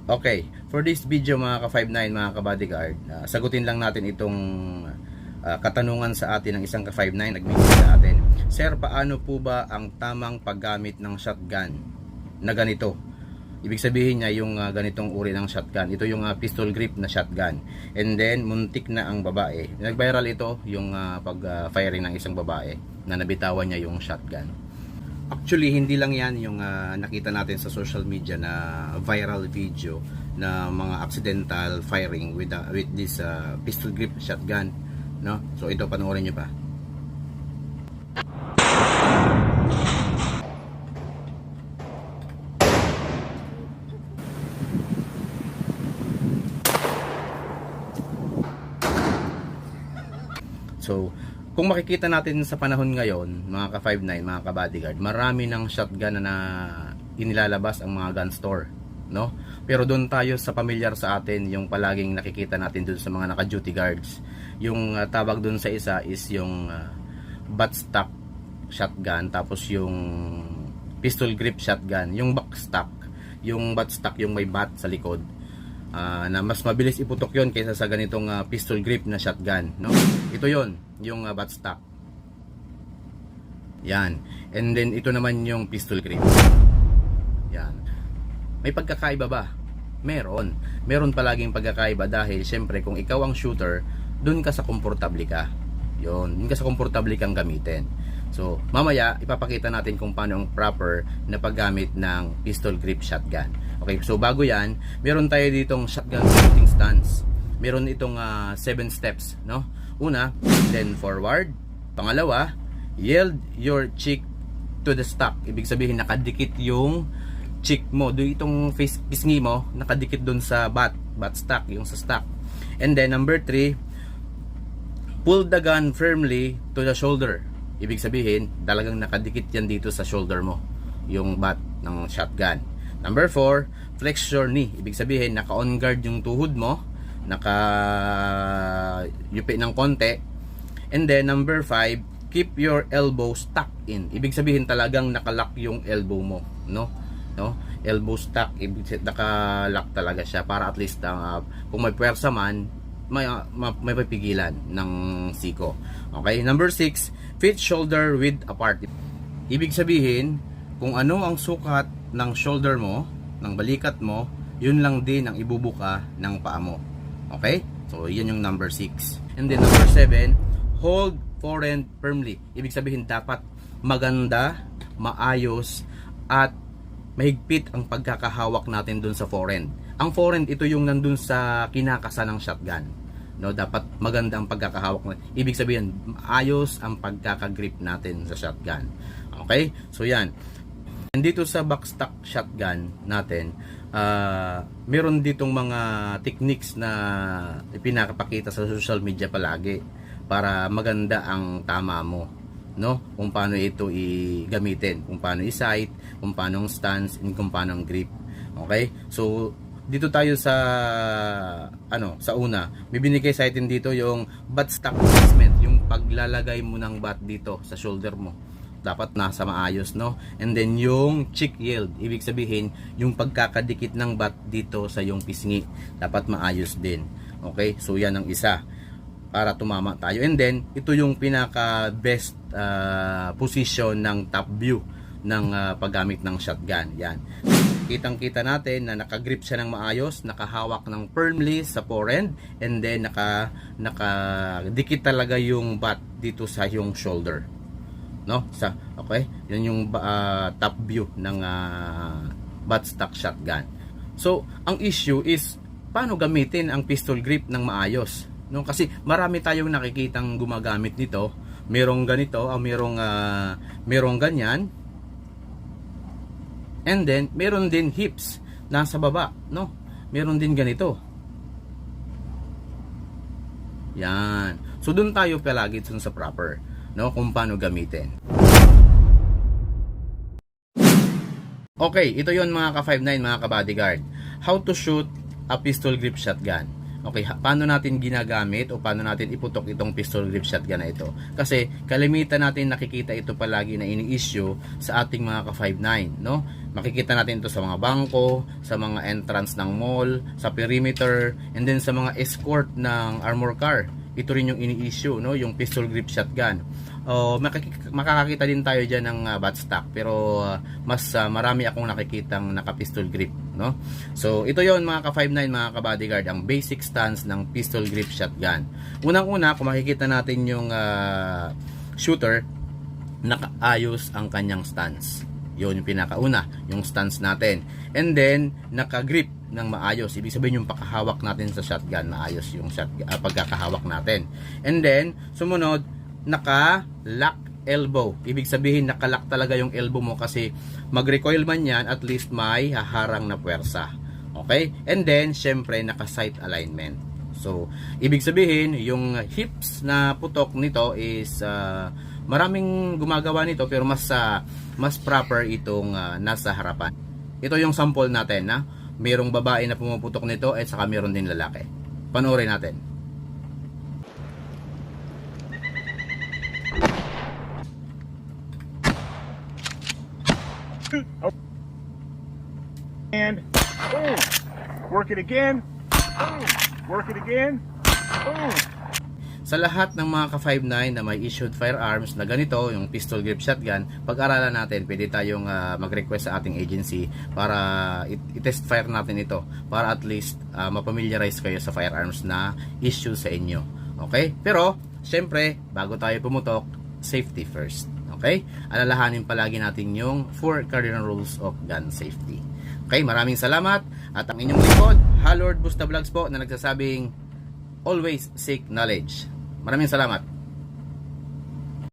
Okay, for this video mga ka-59 mga ka-bodyguard, sagutin lang natin itong katanungan sa atin ng isang ka-59 nag-message sa atin. Sir, paano po ba ang tamang paggamit ng shotgun na ganito? Ibig sabihin niya yung ganitong uri ng shotgun. Ito yung pistol grip na shotgun. And then, muntik na ang babae. Nag-viral ito yung pag-firing ng isang babae na nabitawan niya yung shotgun. Actually, hindi lang yan yung nakita natin sa social media na viral video na mga accidental firing with this pistol grip shotgun, no? So ito, panoorin nyo pa. So kung makikita natin sa panahon ngayon, mga ka-59, mga ka-bodyguard, marami ng shotgun na inilalabas ang mga gun store, no? Pero doon tayo sa pamilyar sa atin, yung palaging nakikita natin doon sa mga naka-duty guards. Yung tawag doon sa isa is yung buttstock shotgun, tapos yung pistol grip shotgun, yung backstock, yung buttstock, yung may butt sa likod. Na mas mabilis iputok yon kaysa sa ganitong pistol grip na shotgun, no? Ito yon, yung buttstock. Yan. And then ito naman yung pistol grip. Yan. May pagkakaiba ba? Meron. Meron palaging pagkakaiba dahil syempre kung ikaw ang shooter, dun ka sa komportable ka. Yon, dun ka sa komportable kang gamitin. So, mamaya ipapakita natin kung paano ang proper na paggamit ng pistol grip shotgun. Okay, so bago yan, meron tayo ditong shotgun shooting stance. Meron itong 7 steps, no? Una, then forward. Pangalawa, yield your cheek to the stock. Ibig sabihin, nakadikit yung cheek mo. Doon itong pisngi mo, nakadikit doon sa butt stock, yung sa stock. And then, number 3, pull the gun firmly to the shoulder. Ibig sabihin, talagang nakadikit yan dito sa shoulder mo, yung butt ng shotgun. Number 4, flex your knee. Ibig sabihin, naka-on guard yung tuhod mo, naka-yupi ng konti. And then, number 5, keep your elbow stuck in. Ibig sabihin, talagang nakalock yung elbow mo, no? Elbow stuck, ibig sabihin, nakalock talaga siya para at least, kung may puwersa man, may papigilan ng siko. Okay, number 6, fit shoulder width apart. Ibig sabihin, kung ano ang sukat ng shoulder mo, ng balikat mo, yun lang din ang ibubuka ng paa mo. Okay? So, yun yung number 6. And then number 7, hold forehand firmly. Ibig sabihin, dapat maganda, maayos, at mahigpit ang pagkakahawak natin dun sa forehand. Ang forehand, ito yung nandun sa kinakasa ng shotgun. No, dapat maganda ang pagkakahawak natin. Ibig sabihin, ayos ang pagkakagrip natin sa shotgun. Okay? So, yan. And dito sa backstock shotgun natin, meron ditong mga techniques na ipinakapakita sa social media palagi para maganda ang tama mo, no? Kung paano ito i-gamitin, kung paano i-sight, kung paano ang stance, and kung paano ang grip. Okay? So, dito tayo sa sa una, may binigay sa atin dito yung buttstock placement, yung paglalagay mo ng butt dito sa shoulder mo. Dapat nasa maayos, no? And then yung cheek yield, ibig sabihin yung pagkakadikit ng butt dito sa yung pisngi, dapat maayos din. Okay? So yan ang isa para tumama tayo. And then ito yung pinaka best position ng top view ng paggamit ng shotgun. Yan. Kitang-kita natin na nakagrip siya ng maayos, nakahawak ng firmly sa forehand, and then nakadikit talaga yung butt dito sa yung shoulder. No? Okay? Yan yung top view ng buttstock shotgun. So, ang issue is paano gamitin ang pistol grip ng maayos, no? Kasi marami tayong nakikitang gumagamit nito. Merong ganito, merong ganyan. And then, meron din hips nasa baba, no? Meron din ganito. Yan. So, doon tayo palagi sa proper, no? Kung paano gamitin. Okay, ito yon mga ka-59, mga ka-bodyguard. How to shoot a pistol grip shotgun. Okay, paano natin ginagamit o paano natin iputok itong pistol grip shotgun na ito? Kasi kalimitan natin nakikita ito palagi na ini-issue sa ating mga ka-5.9, no? Makikita natin ito sa mga bangko, sa mga entrance ng mall, sa perimeter, and then sa mga escort ng armor car. Ito rin yung ini-issue, no? Yung pistol grip shotgun. Makakakita din tayo dyan ng buttstock, pero mas marami akong nakikitang naka-pistol grip, no? So ito yon mga ka-5.9, mga ka-bodyguard, ang basic stance ng pistol grip shotgun. Unang-una, kung makikita natin yung shooter, nakaayos ang kanyang stance. Yun yung pinakauna, yung stance natin. And then naka-grip ng maayos. Ibig sabihin yung pakahawak natin sa shotgun, maayos yung pagkakahawak natin. And then sumunod, naka-lock elbow. Ibig sabihin naka-lock talaga yung elbow mo, kasi mag-recoil man yan, at least may haharang na puwersa. Okay? And then syempre naka-sight alignment. So ibig sabihin yung hips na putok nito is maraming gumagawa nito, pero mas proper itong nasa harapan. Ito yung sample natin, na mayroong babae na pumuputok nito at saka mayroon din lalaki. Panoorin natin. And boom, work it again, boom, work it again, boom. Sa lahat ng mga ka-5.9 na may issued firearms na ganito, yung pistol grip shotgun, pag-aralan natin, pwede tayong mag-request sa ating agency para i-test fire natin ito, para at least mapamiliarize kayo sa firearms na issue sa inyo. Okay? Pero syempre, bago tayo pumutok, safety first. Okay? Alalahanin palagi natin yung 4 cardinal rules of gun safety. Okay? Maraming salamat, at ang inyong lingkod, Halord Busta Vlogs po, na nagsasabing always seek knowledge. Maraming salamat.